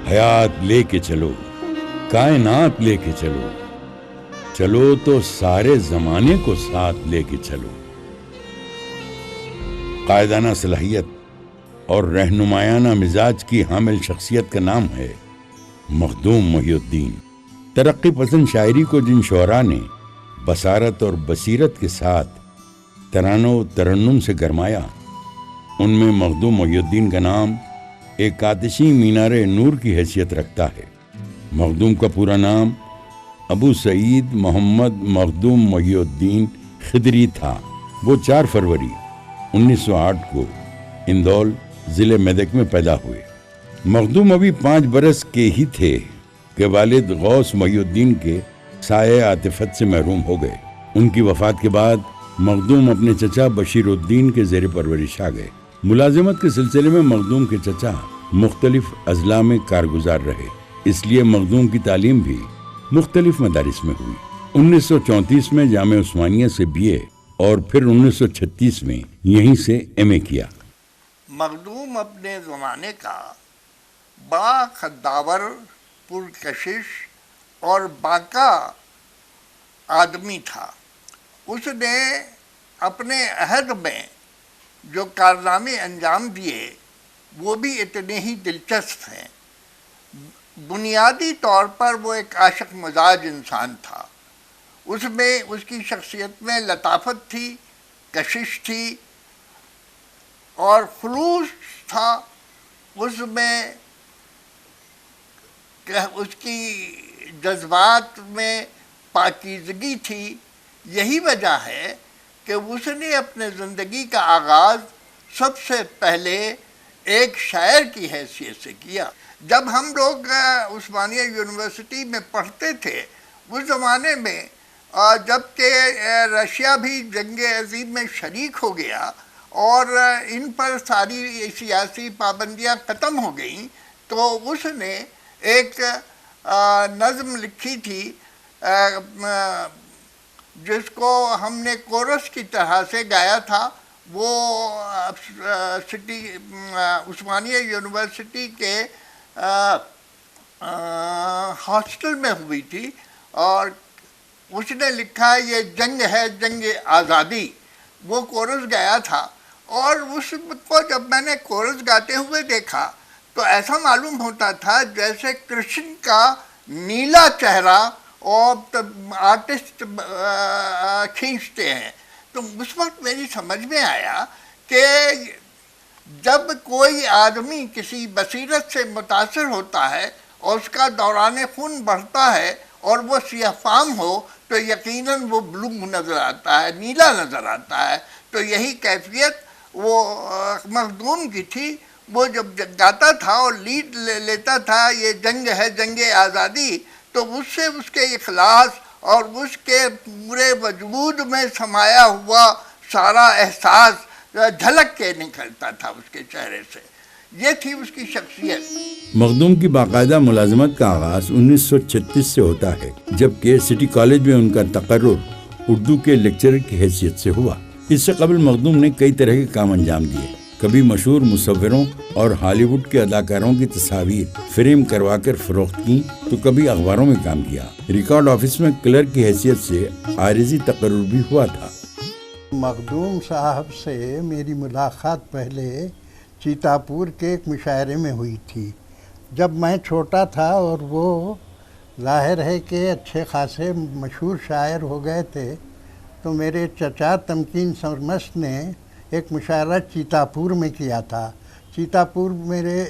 حیات لے کے چلو، کائنات لے کے چلو، چلو تو سارے زمانے کو ساتھ لے کے چلو۔ قائدانہ صلاحیت اور رہنمایانہ مزاج کی حامل شخصیت کا نام ہے مخدوم محی الدین۔ ترقی پسند شاعری کو جن شعراء نے بصارت اور بصیرت کے ساتھ ترانوں و ترنم سے گرمایا، ان میں مخدوم محی الدین کا نام ایک آتشی مینار نور کی حیثیت رکھتا ہے۔ مخدوم کا پورا نام ابو سعید محمد مخدوم محی الدین خدری تھا۔ وہ 4 فروری 1908 کو اندول ضلع میدک میں پیدا ہوئے۔ مخدوم ابھی 5 برس کے ہی تھے کہ والد غوث محی الدین کے سایہ عاطفت سے محروم ہو گئے۔ ان کی وفات کے بعد مخدوم اپنے چچا بشیر الدین کے زیر پرورش آ گئے۔ ملازمت کے سلسلے میں مخدوم کے چچا مختلف اضلاع میں کارگزار رہے، اس لیے مخدوم کی تعلیم بھی مختلف مدارس میں ہوئی۔ 1934 میں جامعہ عثمانیہ سے BA اور پھر 1936 میں یہیں سے MA کیا۔ مخدوم اپنے زمانے کا بڑا خداور، پرکشش اور باقا آدمی تھا۔ اس نے اپنے عہد میں جو کارنامے انجام دیے وہ بھی اتنے ہی دلچسپ ہیں۔ بنیادی طور پر وہ ایک عاشق مزاج انسان تھا۔ اس میں اس کی شخصیت میں لطافت تھی، کشش تھی اور خلوص تھا۔ اس میں اس کی جذبات میں پاکیزگی تھی۔ یہی وجہ ہے کہ اس نے اپنے زندگی کا آغاز سب سے پہلے ایک شاعر کی حیثیت سے کیا۔ جب ہم لوگ عثمانیہ یونیورسٹی میں پڑھتے تھے اس زمانے میں، جب کہ رشیا بھی جنگ عظیم میں شریک ہو گیا اور ان پر ساری سیاسی پابندیاں ختم ہو گئیں، تو اس نے ایک نظم لکھی تھی جس کو ہم نے کورس کی طرح سے گایا تھا۔ وہ عثمانیہ یونیورسٹی کے ہاسٹل میں ہوئی تھی، اور اس نے لکھا یہ جنگ ہے جنگ آزادی، وہ کورس گایا تھا۔ اور اس کو جب میں نے کورس گاتے ہوئے دیکھا تو ایسا معلوم ہوتا تھا جیسے کرشن کا نیلا چہرہ اور آرٹسٹ کھینچتے ہیں۔ تو اس وقت میری سمجھ میں آیا کہ جب کوئی آدمی کسی بصیرت سے متاثر ہوتا ہے اور اس کا دوران خون بڑھتا ہے اور وہ سیاہ فام ہو تو یقیناً وہ بلو نظر آتا ہے، نیلا نظر آتا ہے۔ تو یہی کیفیت وہ مخدوم کی تھی۔ وہ جب گاتا تھا اور لیڈ لیتا تھا یہ جنگ ہے جنگ آزادی، تو اس سے اس کے اخلاص اور اس کے پورے وجود میں سمایا ہوا سارا احساس جھلک کے نکلتا تھا اس کے چہرے سے۔ یہ تھی اس کی شخصیت۔ مخدوم کی باقاعدہ ملازمت کا آغاز 1936 سے ہوتا ہے، جبکہ سٹی کالج میں ان کا تقرر اردو کے لیکچرر کی حیثیت سے ہوا۔ اس سے قبل مخدوم نے کئی طرح کے کام انجام دیے۔ کبھی مشہور مصوروں اور ہالی ووڈ کے اداکاروں کی تصاویر فریم کروا کر فروخت کی، تو کبھی اخباروں میں کام کیا۔ ریکارڈ آفس میں کلرک کی حیثیت سے عارضی تقرر بھی ہوا تھا۔ مخدوم صاحب سے میری ملاقات پہلے چیتاپور کے ایک مشاعرے میں ہوئی تھی، جب میں چھوٹا تھا، اور وہ ظاہر ہے کہ اچھے خاصے مشہور شاعر ہو گئے تھے۔ تو میرے چچا تمکین سرمست نے ایک مشاعرہ چیتاپور میں کیا تھا۔ چیتاپور میرے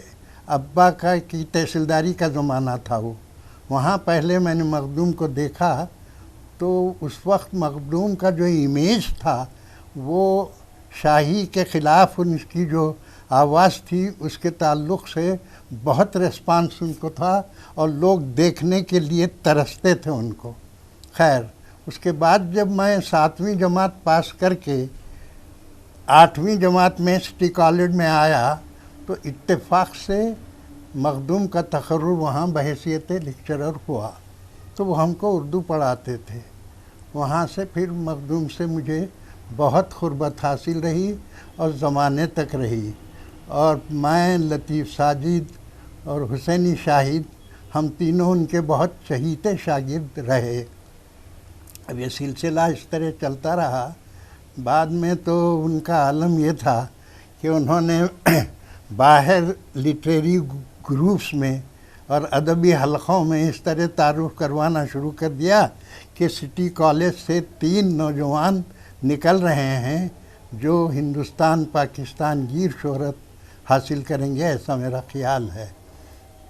ابا کی تحصیلداری کا زمانہ تھا۔ وہاں پہلے میں نے مخدوم کو دیکھا، تو اس وقت مخدوم کا جو امیج تھا وہ شاہی کے خلاف ان کی جو آواز تھی اس کے تعلق سے بہت ریسپانس ان کو تھا، اور لوگ دیکھنے کے لیے ترستے تھے ان کو۔ خیر، اس کے بعد جب میں 7ویں جماعت پاس کر کے 8ویں جماعت میں سٹی کالج میں آیا تو اتفاق سے مخدوم کا تقرر وہاں بحیثیت لیکچرر ہوا، تو وہ ہم کو اردو پڑھاتے تھے۔ وہاں سے پھر مخدوم سے مجھے بہت قربت حاصل رہی اور زمانے تک رہی، اور میں لطیف ساجد اور حسینی شاہد، ہم تینوں ان کے بہت چہیتے شاگرد رہے. اب یہ سلسلہ اس طرح چلتا رہا. بعد میں تو ان کا عالم یہ تھا کہ انہوں نے باہر لٹریری گروپس میں اور ادبی حلقوں میں اس طرح تعارف کروانا شروع کر دیا کہ سٹی کالج سے 3 نوجوان نکل رہے ہیں جو ہندوستان پاکستان گیر شہرت حاصل کریں گے، ایسا میرا خیال ہے.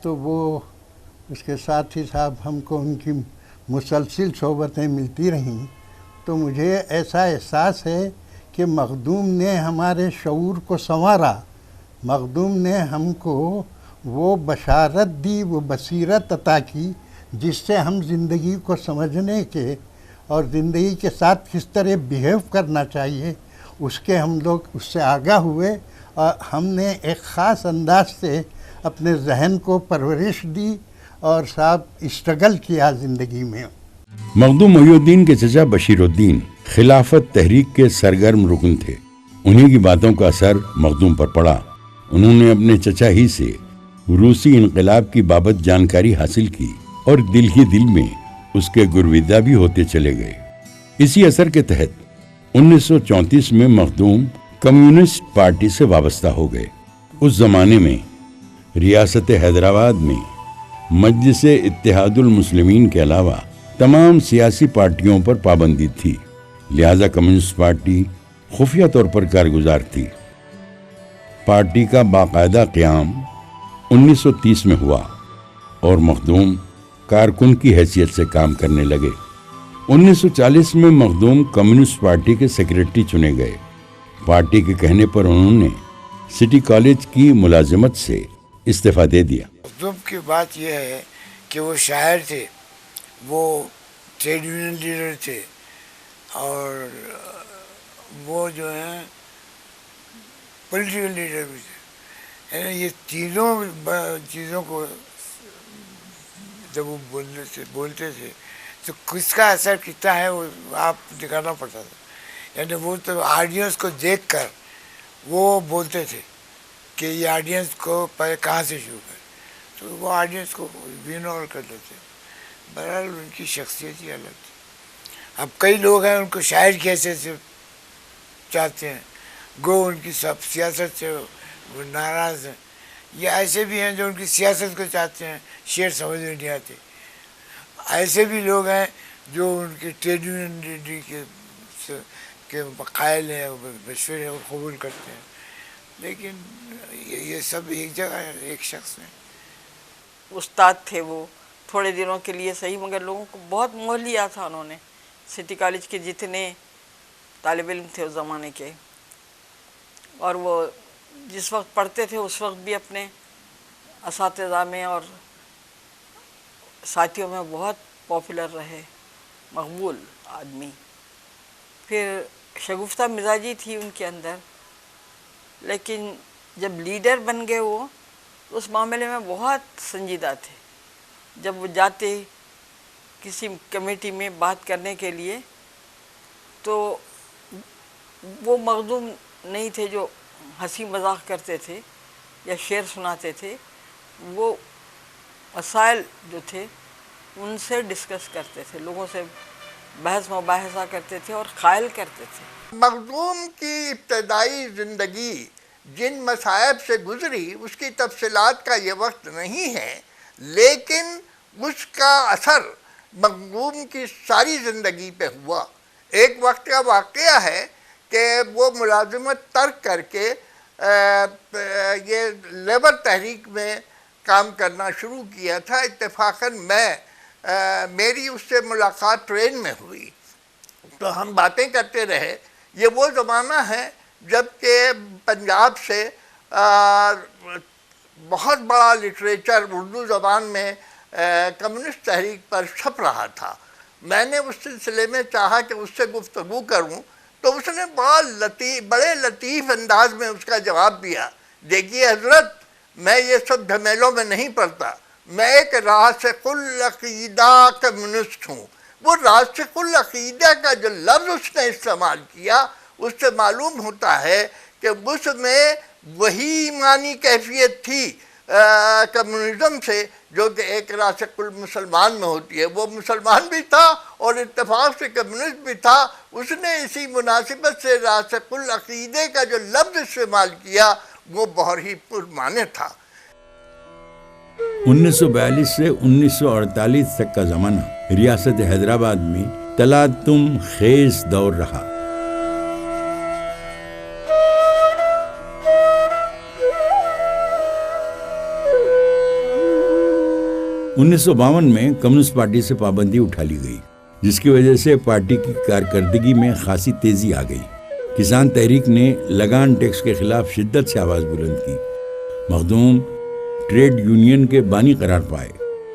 تو وہ اس کے ساتھ ہی صاحب ہم کو ان کی مسلسل صحبتیں ملتی رہیں. تو مجھے ایسا احساس ہے کہ مخدوم نے ہمارے شعور کو سنوارا. مخدوم نے ہم کو وہ بشارت دی، وہ بصیرت عطا کی جس سے ہم زندگی کو سمجھنے کے اور زندگی کے ساتھ کس طرح بیہیو کرنا چاہیے اس کے ہم لوگ اس سے آگاہ ہوئے، اور ہم نے ایک خاص انداز سے اپنے ذہن کو پرورش دی اور صاحب اسٹرگل کیا زندگی میں. مخدوم محی الدین کے چچا بشیر الدین خلافت تحریک کے سرگرم رکن تھے. انہی کی باتوں کا اثر مخدوم پر پڑا. انہوں نے اپنے چچا ہی سے روسی انقلاب کی بابت جانکاری حاصل کی اور دل ہی دل میں اس کے گرویدہ بھی ہوتے چلے گئے. اسی اثر کے تحت 1934 میں مخدوم کمیونسٹ پارٹی سے وابستہ ہو گئے. اس زمانے میں ریاست حیدرآباد میں مجلس اتحاد المسلمین کے علاوہ تمام سیاسی پارٹیوں پر پابندی تھی، لہذا کمیونسٹ پارٹی خفیہ طور پر کارگزار تھی. پارٹی کا باقاعدہ قیام 1930 میں ہوا اور مخدوم کارکن کی حیثیت سے کام کرنے لگے. 1940 میں مخدوم کمیونسٹ پارٹی کے سیکریٹری چنے گئے. پارٹی کے کہنے پر انہوں نے سٹی کالج کی ملازمت سے استعفیٰ دے دیا. مخدوم کی بات یہ ہے کہ وہ شاعر تھے، وہ ٹریڈ یونین لیڈر تھے، اور وہ جو ہیں پولیٹیکل لیڈر بھی تھے. یعنی یہ تینوں چیزوں کو جب وہ بولتے تھے تو کس کا اثر کتنا ہے وہ آپ دکھانا پڑتا تھا. یعنی وہ تو آڈینس کو دیکھ کر وہ بولتے تھے کہ یہ آڈینس کو پہلے کہاں سے شروع کرے، تو وہ آڈینس کو اگنور کر لیتے. بہرحال ان کی شخصیت ہی الگ تھی. اب کئی لوگ ہیں ان کو شاعر کی حیثیت سے چاہتے ہیں، گو ان کی سب سیاست سے وہ ناراض ہیں. یہ ایسے بھی ہیں جو ان کی سیاست کو چاہتے ہیں، شعر سمجھ میں نہیں آتے. ایسے بھی لوگ ہیں جو ان کی ٹریڈ یونین لیڈری کے قائل ہیں، مشورے اور قبول کرتے ہیں. لیکن یہ سب ایک جگہ ہے، ایک شخص ہے. استاد تھے وہ تھوڑے دنوں کے لیے صحیح، مگر لوگوں کو بہت مول لیا تھا انہوں نے. سٹی کالج کے جتنے طالب علم تھے اس زمانے کے، اور وہ جس وقت پڑھتے تھے اس وقت بھی اپنے اساتذہ میں اور ساتھیوں میں بہت پاپولر رہے، مقبول آدمی. پھر شگفتہ مزاجی تھی ان کے اندر، لیکن جب لیڈر بن گئے وہ تو اس معاملے میں بہت سنجیدہ تھے. جب وہ جاتے کسی کمیٹی میں بات کرنے کے لیے تو وہ مخدوم نہیں تھے جو ہنسی مذاق کرتے تھے یا شعر سناتے تھے. وہ مسائل جو تھے ان سے ڈسکس کرتے تھے، لوگوں سے بحث مباحثہ کرتے تھے اور قائل کرتے تھے. مخدوم کی ابتدائی زندگی جن مصائب سے گزری اس کی تفصیلات کا یہ وقت نہیں ہے، لیکن اس کا اثر مخدوم کی ساری زندگی پہ ہوا. ایک وقت کا واقعہ ہے کہ وہ ملازمت ترک کر کے یہ لیبر تحریک میں کام کرنا شروع کیا تھا. اتفاقاً میری اس سے ملاقات ٹرین میں ہوئی تو ہم باتیں کرتے رہے. یہ وہ زمانہ ہے جب کہ پنجاب سے بہت بڑا لٹریچر اردو زبان میں کمیونسٹ تحریک پر چھپ رہا تھا. میں نے اس سلسلے میں چاہا کہ اس سے گفتگو کروں تو اس نے بڑے لطیف انداز میں اس کا جواب دیا. دیکھیے حضرت، میں یہ سب جھمیلوں میں نہیں پڑتا، میں ایک راسخ العقیدہ کمیونسٹ ہوں. وہ راسخ العقیدہ کا جو لفظ اس نے استعمال کیا اس سے معلوم ہوتا ہے کہ اس میں وہی ایمانی کیفیت تھی کمیونزم سے جو کہ ایک راسخ المسلمان میں ہوتی ہے. وہ مسلمان بھی تھا اور اتفاق سے کمیونسٹ بھی تھا. اس نے اسی مناسبت سے راسخ العقیدے کا جو لفظ استعمال کیا وہ بہت ہی پرمعنی تھا. 1942 سے 1948 تک کا زمانہ ریاست حیدرآباد میں تلاطم خیز دور رہا. انیس سو 52 میں کمیونسٹ پارٹی سے پابندی اٹھا لی گئی، جس کی وجہ سے پارٹی کی کارکردگی میں خاصی تیزی آ گئی. کسان تحریک نے لگان ٹیکس کے خلاف شدت سے آواز بلند کی. مخدوم ٹریڈ یونین کے بانی قرار پائے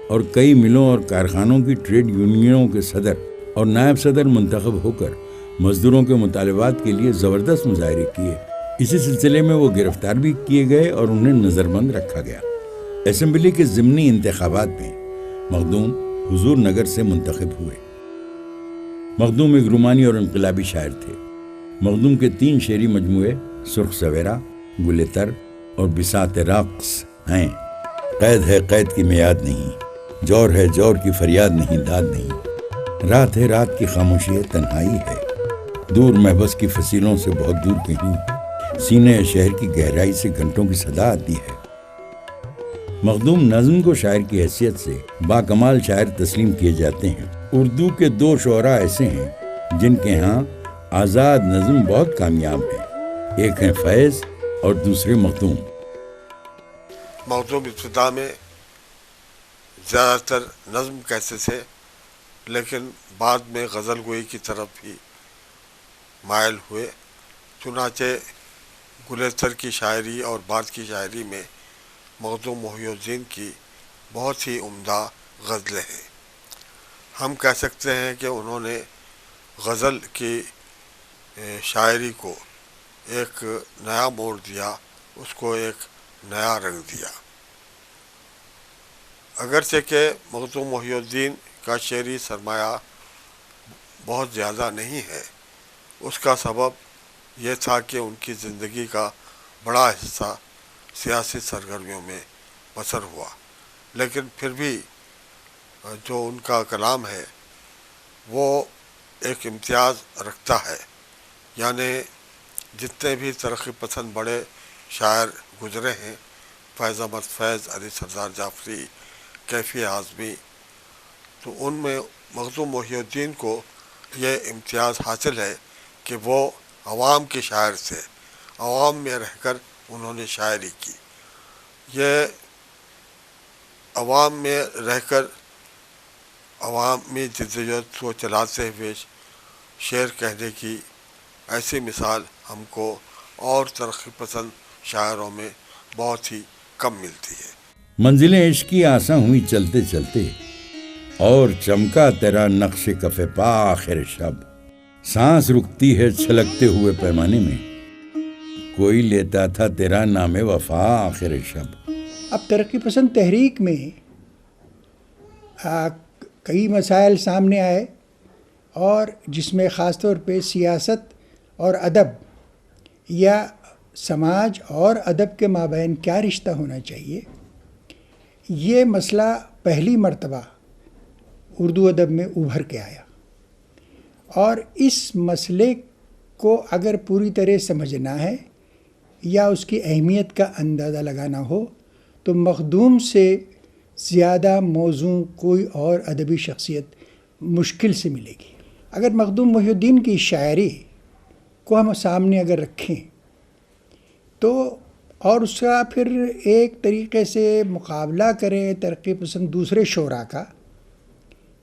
اور کئی ملوں اور کارخانوں کی ٹریڈ یونینوں کے صدر اور نائب صدر منتخب ہو کر مزدوروں کے مطالبات کے لیے زبردست مظاہرے کیے. اسی سلسلے میں وہ گرفتار بھی کیے گئے اور انہیں نظر بند رکھا گیا. اسمبلی کے ضمنی انتخابات میں مخدوم حضور نگر سے منتخب ہوئے. مخدوم ایک رومانی اور انقلابی شاعر تھے. مخدوم کے 3 شعری مجموعے سرخ سویرا، گل تر اور بساط رقص ہیں. قید ہے قید کی میعاد نہیں، جور ہے جور کی فریاد نہیں داد نہیں، رات ہے رات کی خاموشی ہے تنہائی ہے، دور محبس کی فصیلوں سے بہت دور کہیں، سینے شہر کی گہرائی سے گھنٹوں کی صدا آتی ہے. مخدوم نظم کو شاعر کی حیثیت سے باکمال شاعر تسلیم کیے جاتے ہیں. اردو کے 2 شعراء ایسے ہیں جن کے ہاں آزاد نظم بہت کامیاب ہے. ایک ہیں فیض اور دوسرے مخدوم. مخدوم ابتدا میں زیادہ تر نظم کہتے تھے، لیکن بعد میں غزل گوئی کی طرف بھی مائل ہوئے. چنانچہ گلستر کی شاعری اور بعد کی شاعری میں مخدوم محی الدین کی بہت ہی عمدہ غزلیں ہیں. ہم کہہ سکتے ہیں کہ انہوں نے غزل کی شاعری کو ایک نیا موڑ دیا، اس کو ایک نیا رنگ دیا. اگرچہ کہ مخدوم محی الدین کا شعری سرمایہ بہت زیادہ نہیں ہے، اس کا سبب یہ تھا کہ ان کی زندگی کا بڑا حصہ سیاسی سرگرمیوں میں بسر ہوا. لیکن پھر بھی جو ان کا کلام ہے وہ ایک امتیاز رکھتا ہے. یعنی جتنے بھی ترقی پسند بڑے شاعر گزرے ہیں، فیض احمد فیض، علی سردار جعفری، کیفی اعظمی، تو ان میں مخدوم محی الدین کو یہ امتیاز حاصل ہے کہ وہ عوام کے شاعر تھے، عوام میں رہ کر انہوں نے شاعری کی. یہ عوام میں رہ کر عوامی جدوجہد کو چلاتے ہوئے شعر کہنے کی ایسی مثال ہم کو اور ترقی پسند شاعروں میں بہت ہی کم ملتی ہے. منزلیں عشقی آساں ہوئی چلتے چلتے، اور چمکا تیرا نقش کف پا آخر شب، سانس رکتی ہے چھلکتے ہوئے پیمانے میں، کوئی لیتا تھا تیرا نام وفا آخر شب. اب ترقی پسند تحریک میں کئی مسائل سامنے آئے، اور جس میں خاص طور پہ سیاست اور ادب یا سماج اور ادب کے مابین کیا رشتہ ہونا چاہیے، یہ مسئلہ پہلی مرتبہ اردو ادب میں ابھر کے آیا. اور اس مسئلے کو اگر پوری طرح سمجھنا ہے یا اس کی اہمیت کا اندازہ لگانا ہو تو مخدوم سے زیادہ موزوں کوئی اور ادبی شخصیت مشکل سے ملے گی. اگر مخدوم محی الدین کی شاعری کو ہم سامنے اگر رکھیں تو اور اس کا پھر ایک طریقے سے مقابلہ کریں ترقی پسند دوسرے شعراء کا،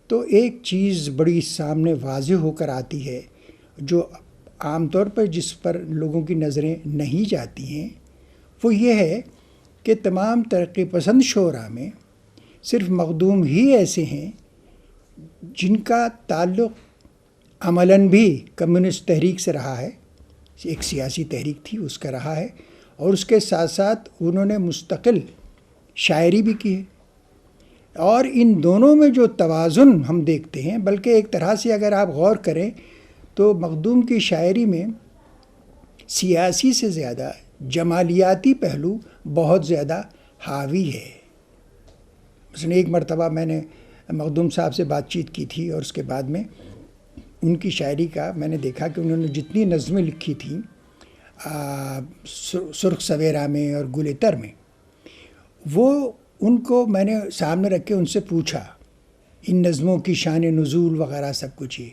تو ایک چیز بڑی سامنے واضح ہو کر آتی ہے جو عام طور پر جس پر لوگوں کی نظریں نہیں جاتی ہیں. وہ یہ ہے کہ تمام ترقی پسند شعراء میں صرف مخدوم ہی ایسے ہیں جن کا تعلق عملاً بھی کمیونسٹ تحریک سے رہا ہے. ایک سیاسی تحریک تھی، اس کا رہا ہے، اور اس کے ساتھ ساتھ انہوں نے مستقل شاعری بھی کی ہے. اور ان دونوں میں جو توازن ہم دیکھتے ہیں، بلکہ ایک طرح سے اگر آپ غور کریں تو مخدوم کی شاعری میں سیاسی سے زیادہ جمالیاتی پہلو بہت زیادہ حاوی ہے. مثلا ایک مرتبہ میں نے مخدوم صاحب سے بات چیت کی تھی اور اس کے بعد میں ان کی شاعری کا میں نے دیکھا کہ انہوں نے جتنی نظمیں لکھی تھیں سرخ سویرا میں اور گل عطر میں، وہ ان کو میں نے سامنے رکھ کے ان سے پوچھا ان نظموں کی شان نزول وغیرہ سب کچھ ہی.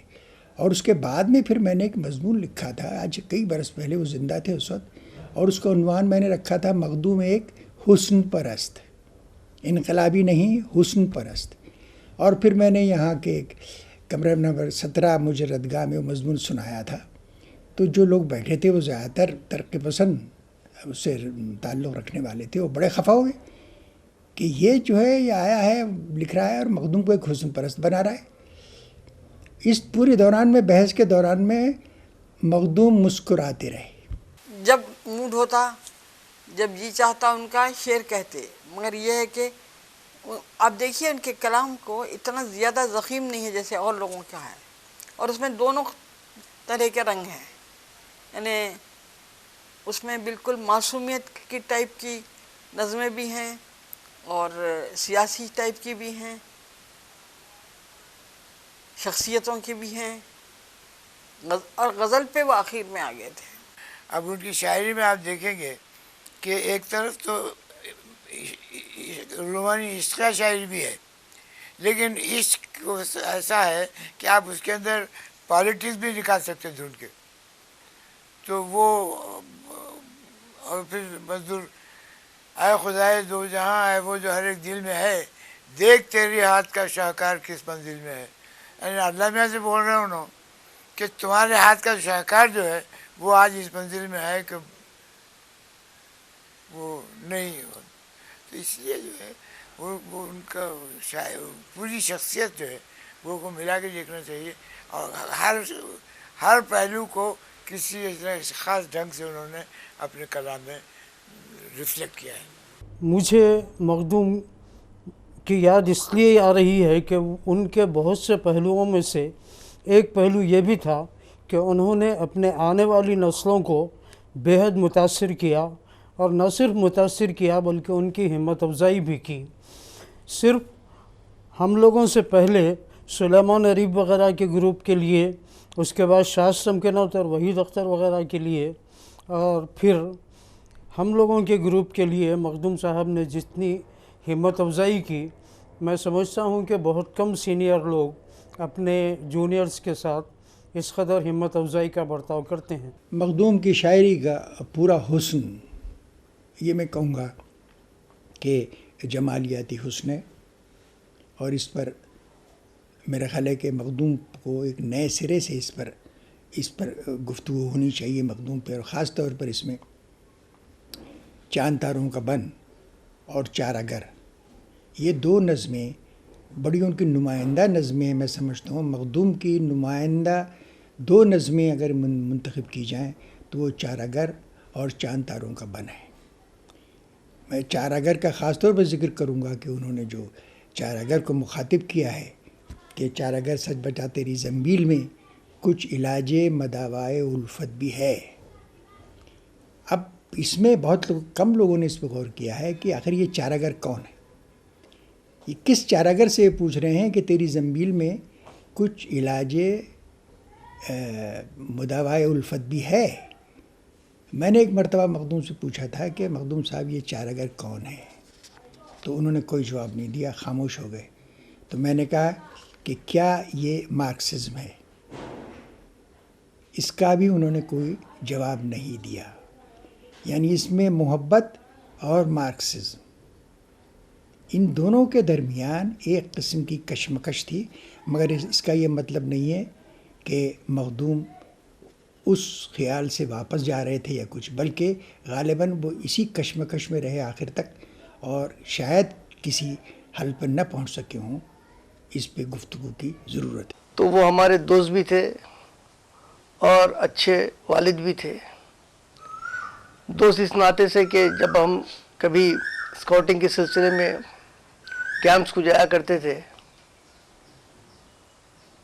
اور اس کے بعد میں پھر میں نے ایک مضمون لکھا تھا، آج کئی برس پہلے، وہ زندہ تھے اس وقت، اور اس کا عنوان میں نے رکھا تھا مخدوم ایک حسن پرست، انقلابی نہیں، حسن پرست. اور پھر میں نے یہاں کے ایک کمرہ نمبر 17 مجردگاہ میں وہ مضمون سنایا تھا. تو جو لوگ بیٹھے تھے وہ زیادہ تر ترقی پسند اس سے تعلق رکھنے والے تھے. وہ بڑے خفا ہوئے کہ یہ جو ہے یہ آیا ہے لکھ رہا ہے اور مخدوم کو ایک حسن پرست بنا رہا ہے. اس پورے دوران میں، بحث کے دوران میں، مخدوم مسکراتے رہے. جب موڈ ہوتا، جب جی چاہتا ان کا شعر کہتے، مگر یہ ہے کہ آپ دیکھیے ان کے کلام کو اتنا زیادہ ضخیم نہیں ہے جیسے اور لوگوں کا ہے، اور اس میں دونوں طرح کے رنگ ہیں. یعنی اس میں بالکل معصومیت کی ٹائپ کی نظمیں بھی ہیں اور سیاسی ٹائپ کی بھی ہیں، شخصیتوں کی بھی ہیں، اور غزل پہ وہ آخر میں آ گئے تھے. اب ان کی شاعری میں آپ دیکھیں گے کہ ایک طرف تو رومانی عشق کا شاعری بھی ہے، لیکن عشق ایسا ہے کہ آپ اس کے اندر پالیٹکس بھی نکال سکتے ڈھونڈ کے. تو وہ اور پھر مزدور اے خدائے دو جہاں ہے وہ جو ہر ایک دل میں ہے، دیکھ تیری ہاتھ کا شاہکار کس منزل میں ہے. یعنی اللہ میاں سے بول رہے ہیں انہوں کہ تمہارے ہاتھ کا شاہکار جو ہے وہ آج اس منزل میں ہے کہ وہ نہیں. تو اس لیے جو ہے وہ ان کا پوری شخصیت جو ہے وہ کو ملا کے دیکھنا چاہیے، اور ہر پہلو کو کسی خاص ڈھنگ سے انہوں نے اپنے کلام میں ریفلیکٹ کیا ہے. مجھے مخدوم کی یاد اس لیے آ رہی ہے کہ ان کے بہت سے پہلوؤں میں سے ایک پہلو یہ بھی تھا کہ انہوں نے اپنے آنے والی نسلوں کو بے حد متاثر کیا، اور نہ صرف متاثر کیا بلکہ ان کی ہمت افزائی بھی کی. صرف ہم لوگوں سے پہلے سلیمان اریب وغیرہ کے گروپ کے لیے، اس کے بعد شاہ سمکنوت اور وحید اختر وغیرہ کے لیے، اور پھر ہم لوگوں کے گروپ کے لیے مخدوم صاحب نے جتنی ہمت افزائی کی، میں سمجھتا ہوں کہ بہت کم سینئر لوگ اپنے جونیئرز کے ساتھ اس قدر ہمت افزائی کا برتاؤ کرتے ہیں. مخدوم کی شاعری کا پورا حسن، یہ میں کہوں گا کہ جمالیاتی حسن ہے، اور اس پر میرا خیال ہے کہ مخدوم کو ایک نئے سرے سے اس پر گفتگو ہونی چاہیے مخدوم پہ، اور خاص طور پر اس میں چاند تاروں کا بن اور چار اگر، یہ دو نظمیں بڑی ان کی نمائندہ نظمیں ہیں. میں سمجھتا ہوں مخدوم کی نمائندہ دو نظمیں اگر منتخب کی جائیں تو وہ چار اگر اور چاند تاروں کا بن ہے. میں چار اگر کا خاص طور پر ذکر کروں گا کہ انہوں نے جو چار اگر کو مخاطب کیا ہے کہ چار اگر سچ بچا تیری زنبیل میں کچھ علاج مداوائے الفت بھی ہے. اب اس میں بہت کم لوگوں نے اس پہ غور کیا ہے کہ آخر یہ چار اگر کون ہے. یہ کس چار اگر سے پوچھ رہے ہیں کہ تیری زنبیل میں کچھ علاج مداوائے الفت بھی ہے. میں نے ایک مرتبہ مخدوم سے پوچھا تھا کہ مخدوم صاحب یہ چار اگر کون ہے، تو انہوں نے کوئی جواب نہیں دیا، خاموش ہو گئے. تو میں نے کہا کہ کیا یہ مارکسزم ہے؟ اس کا بھی انہوں نے کوئی جواب نہیں دیا. یعنی اس میں محبت اور مارکسزم، ان دونوں کے درمیان ایک قسم کی کشمکش تھی. مگر اس کا یہ مطلب نہیں ہے کہ مخدوم اس خیال سے واپس جا رہے تھے یا کچھ، بلکہ غالباً وہ اسی کشمکش میں رہے آخر تک، اور شاید کسی حل پر نہ پہنچ سکے ہوں. اس پہ گفتگو کی ضرورت ہے. تو وہ ہمارے دوست بھی تھے اور اچھے والد بھی تھے. دوست اس ناطے سے کہ جب ہم کبھی اسکاؤٹنگ کے سلسلے میں کیمپس کو جایا کرتے تھے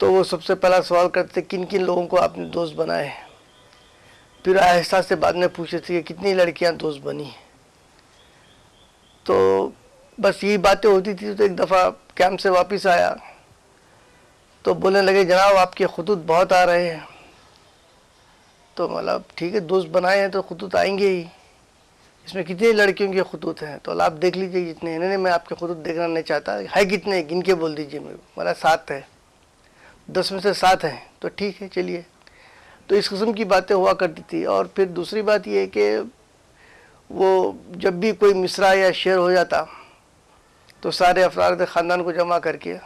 تو وہ سب سے پہلا سوال کرتے تھے کن کن لوگوں کو آپ نے دوست بنائے. پھر آہستہ سے بعد میں پوچھتے تھے کہ کتنی لڑکیاں دوست بنی. تو بس یہی باتیں ہوتی تھی. تو ایک دفعہ کیمپ سے واپس آیا تو بولنے لگے جناب آپ کے خطوط بہت آ رہے ہیں. تو مطلب ٹھیک ہے دوست بنائے ہیں تو خطوط آئیں گے ہی, اس میں کتنی لڑکیوں کے خطوط ہیں تو آپ دیکھ لیجئے جتنے ہیں. میں آپ کے خطوط دیکھنا نہیں چاہتا, ہے کتنے گن کے بول دیجئے. میرا 7 ہے, 10 میں سے 7 ہیں تو ٹھیک ہے چلیے. تو اس قسم کی باتیں ہوا کرتی تھی. اور پھر دوسری بات یہ ہے کہ وہ جب بھی کوئی مصرع یا شعر ہو جاتا تو سارے افراد خاندان کو جمع کر کے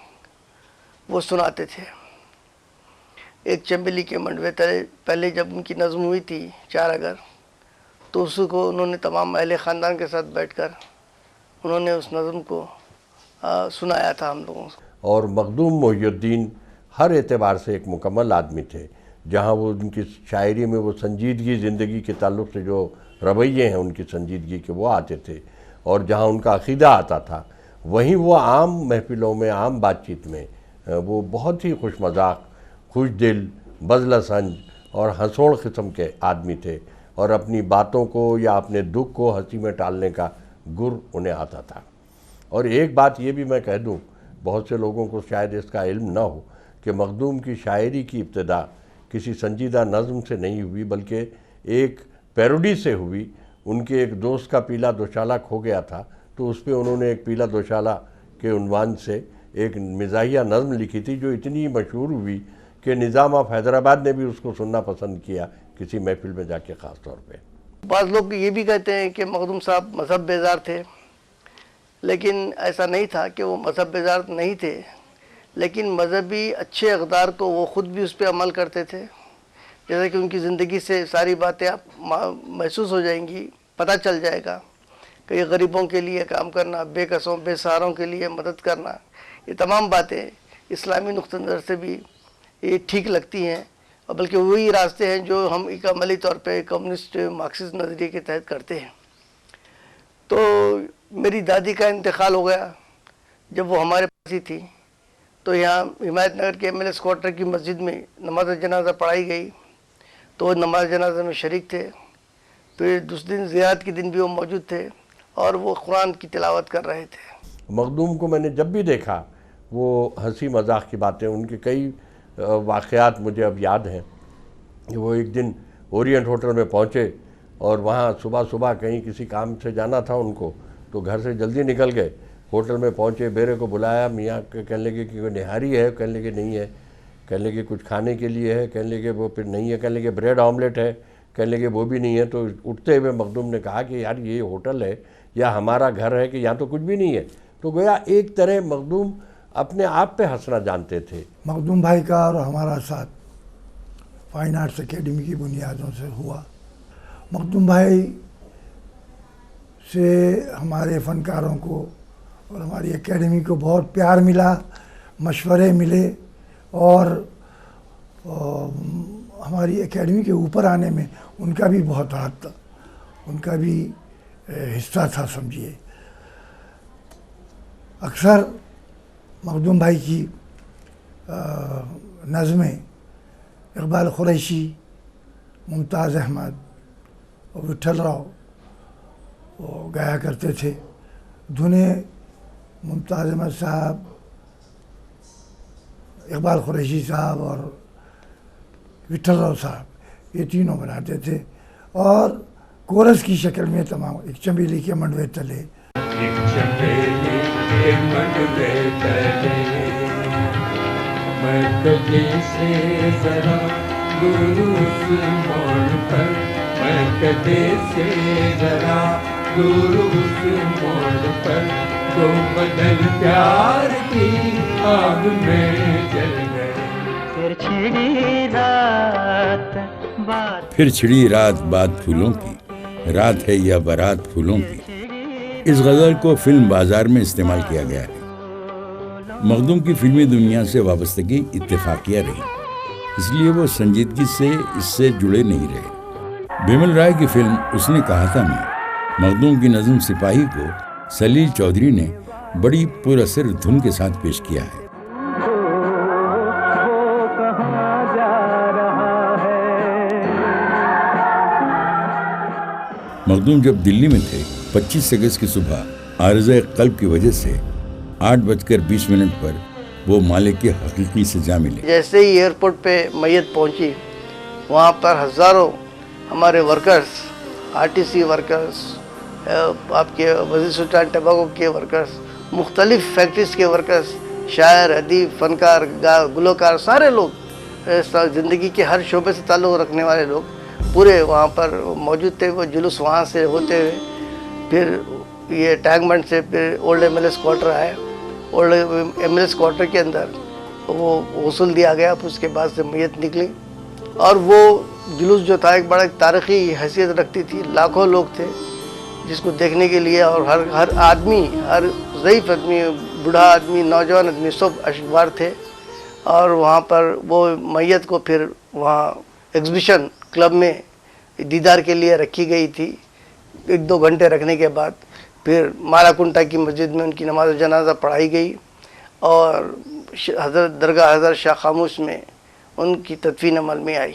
وہ سناتے تھے. ایک چنبیلی کے منڈوے تلے پہلے جب ان کی نظم ہوئی تھی 4 اگر, تو اس کو انہوں نے تمام اہل خاندان کے ساتھ بیٹھ کر انہوں نے اس نظم کو سنایا تھا ہم لوگوں کو. اور مخدوم محی الدین ہر اعتبار سے ایک مکمل آدمی تھے. جہاں وہ ان کی شاعری میں وہ سنجیدگی زندگی کے تعلق سے جو رویے ہیں ان کی سنجیدگی کے وہ آتے تھے, اور جہاں ان کا عقیدہ آتا تھا وہیں وہ عام محفلوں میں عام بات چیت میں وہ بہت ہی خوش مذاق, خوش دل, بذل سنج اور ہنسوڑ قسم کے آدمی تھے. اور اپنی باتوں کو یا اپنے دکھ کو ہنسی میں ٹالنے کا گر انہیں آتا تھا. اور ایک بات یہ بھی میں کہہ دوں, بہت سے لوگوں کو شاید اس کا علم نہ ہو کہ مخدوم کی شاعری کی ابتدا کسی سنجیدہ نظم سے نہیں ہوئی بلکہ ایک پیروڈی سے ہوئی. ان کے ایک دوست کا پیلا دوشالہ کھو گیا تھا تو اس پہ انہوں نے ایک پیلا دوشالہ کے عنوان سے ایک مزاحیہ نظم لکھی تھی جو اتنی مشہور ہوئی کہ نظام آف حیدرآباد نے بھی اس کو سننا پسند کیا کسی محفل میں جا کے خاص طور پہ. بعض لوگ یہ بھی کہتے ہیں کہ مخدوم صاحب مذہب بیزار تھے, لیکن ایسا نہیں تھا کہ وہ مذہب بیزار نہیں تھے, لیکن مذہبی اچھے اقدار کو وہ خود بھی اس پہ عمل کرتے تھے. جیسا کہ ان کی زندگی سے ساری باتیں آپ محسوس ہو جائیں گی, پتہ چل جائے گا کہ غریبوں کے لیے کام کرنا, بے کسوں بے سہاروں کے لیے مدد کرنا, یہ تمام باتیں اسلامی نقطہ نظر سے بھی یہ ٹھیک لگتی ہیں, اور بلکہ وہی راستے ہیں جو ہم ایک عملی طور پہ کمیونسٹ مارکسسٹ نظریے کے تحت کرتے ہیں. تو میری دادی کا انتقال ہو گیا جب وہ ہمارے پاس ہی تھی, تو یہاں حمایت نگر کے MLS کوارٹر کی مسجد میں نماز جنازہ پڑھائی گئی تو وہ نماز جنازہ میں شریک تھے. پھر دوسرے دن زیارت کے دن بھی وہ موجود تھے اور وہ قرآن کی تلاوت کر رہے تھے. مخدوم کو میں نے جب بھی دیکھا وہ ہنسی مذاق کی باتیں, ان کے کئی واقعات مجھے اب یاد ہیں. وہ ایک دن اورینٹ ہوٹل میں پہنچے اور وہاں صبح کہیں کسی کام سے جانا تھا ان کو, تو گھر سے جلدی نکل گئے. ہوٹل میں پہنچے, بیرے کو بلایا, میاں کہنے لگے کہ کوئی نہاری ہے, کہنے لگے نہیں ہے, کہنے لگے کچھ کھانے کے لیے ہے, کہنے لگے وہ پھر نہیں ہے, کہنے لگے بریڈ آملیٹ ہے, کہنے لگے وہ بھی نہیں ہے. تو اٹھتے ہوئے مخدوم نے کہا کہ یار یہ ہوٹل ہے یا ہمارا گھر ہے کہ یہاں تو کچھ بھی نہیں ہے. تو گویا ایک طرح مخدوم اپنے آپ پہ ہنسنا جانتے تھے. مخدوم بھائی کا اور ہمارا ساتھ فائن آرٹس اکیڈمی کی بنیادوں سے ہوا. مخدوم بھائی سے ہمارے فنکاروں کو اور ہماری اکیڈمی کو بہت پیار ملا, مشورے ملے, اور ہماری اکیڈمی کے اوپر آنے میں ان کا بھی بہت ہاتھ تھا, ان کا بھی حصہ تھا سمجھیے. اکثر مخدوم بھائی کی نظمیں اقبال قریشی, ممتاز احمد اور وٹھل راؤ وہ گایا کرتے تھے. دھنیں ممتاز احمد صاحب, اقبال قریشی صاحب اور وٹھل راؤ صاحب یہ تینوں بناتے تھے, اور کورس کی شکل میں تمام ایک چنبیلی کے منڈوے تلے, ایک چنبیلی کے منڈوے تلے میں کبھی سے ذرا گرو اس موڑ پر, میں کبھی سے ذرا گرو اس موڑ پر, تو بدن پیار کی آگ میں جل گئے. پھر چھڑی رات بات پھولوں کی, رات ہے یا بارات پھولوں کی. اس غزل کو فلم بازار میں استعمال کیا گیا ہے. مخدوم کی فلمی دنیا سے وابستگی اتفاقیہ رہی, اس لیے وہ سنجیدگی سے اس سے جڑے نہیں رہے. بیمل رائے کی فلم اس نے کہا تھا میں مخدوم کی نظم سپاہی کو سلیل چودھری نے بڑی پر اثر دھن کے ساتھ پیش کیا ہے. مخدوم جب دلی میں تھے 25 اگست کی صبح عارضہ قلب کی وجہ سے 8:20 پر وہ مالک کے حقیقی سے جا ملے۔ جیسے ہی ایئرپورٹ پہ میت پہنچی، وہاں پر ہزاروں ہمارے ورکرز، RTC ورکرز، آپ کے وزیر سلطان ٹباکو کے ورکرز، مختلف فیکٹریز کے ورکرز، شاعر، ادیب، فنکار، گلوکار، سارے لوگ زندگی کے ہر شعبے سے تعلق رکھنے والے لوگ پورے وہاں پر موجود تھے۔ وہ جلوس وہاں سے ہوتے ہوئے پھر یہ ٹینک بنڈ سے پھر اولڈ MLS کوارٹر آئے۔ اولڈ MLS کوارٹر کے اندر وہ غسل دیا گیا، پھر اس کے بعد سے میت نکلی، اور وہ جلوس جو تھا ایک بڑا تاریخی حیثیت رکھتی تھی۔ لاکھوں لوگ تھے جس کو دیکھنے کے لیے، اور ہر آدمی، ہر ضعیف آدمی، بوڑھا آدمی، نوجوان آدمی، سب اشکبار تھے۔ اور وہاں پر وہ میت کو پھر وہاں ایگزیبیشن کلب میں دیدار کے لیے رکھی گئی تھی۔ 1-2 گھنٹے رکھنے کے بعد پھر مالا کنٹا کی مسجد میں ان کی نماز جنازہ پڑھائی گئی، اور حضرت درگاہ حضرت شاہ خاموش میں ان کی تدفین عمل میں آئی۔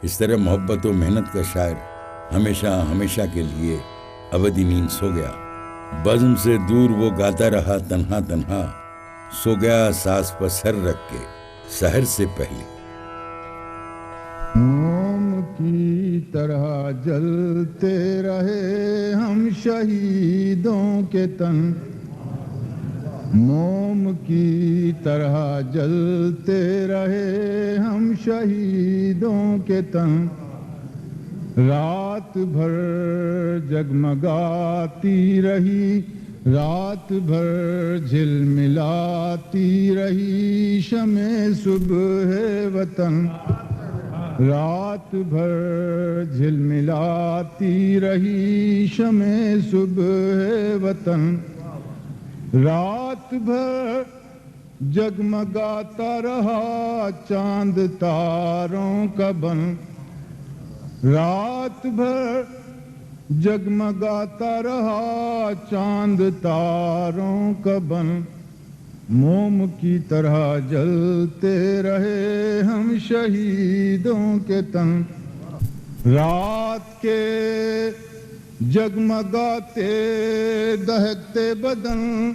اس طرح محبت و محنت کا شاعر ہمیشہ کے لیے ابدی نیند سو گیا۔ بزم سے دور وہ گاتا رہا تنہا تنہا، سو گیا ساز پر سر رکھ کے سحر سے پہلے۔ موم کی طرح جلتے رہے ہم شہیدوں کے تن، موم کی طرح جلتے رہے ہم شہیدوں کے تن، رات بھر جگمگاتی رہی، رات بھر جھلملاتی رہی شمع صبح وطن، رات بھر جھلملاتی رہی شمع صبح وطن، رات بھر جگمگاتا رہا چاند تاروں کا بن، رات بھر جگمگاتا رہا چاند تاروں کا بن، موم کی طرح جلتے رہے ہم شہیدوں کے تن، رات کے جگمگاتے دہکتے بدن،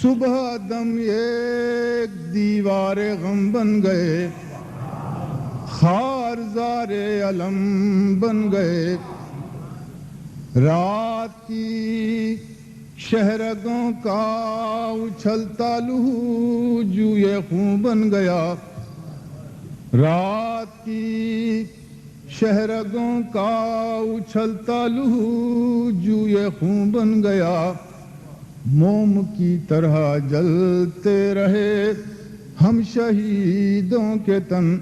صبح دم ایک دیوار غم بن گئے، خارزار علم بن گئے، رات کی شہرگوں کا اچھلتا لہو جوئے خون بن گیا، رات کی شہرگوں کا اچھلتا لہو جوئے خون بن گیا، موم کی طرح جلتے رہے ہم شہیدوں کے تن۔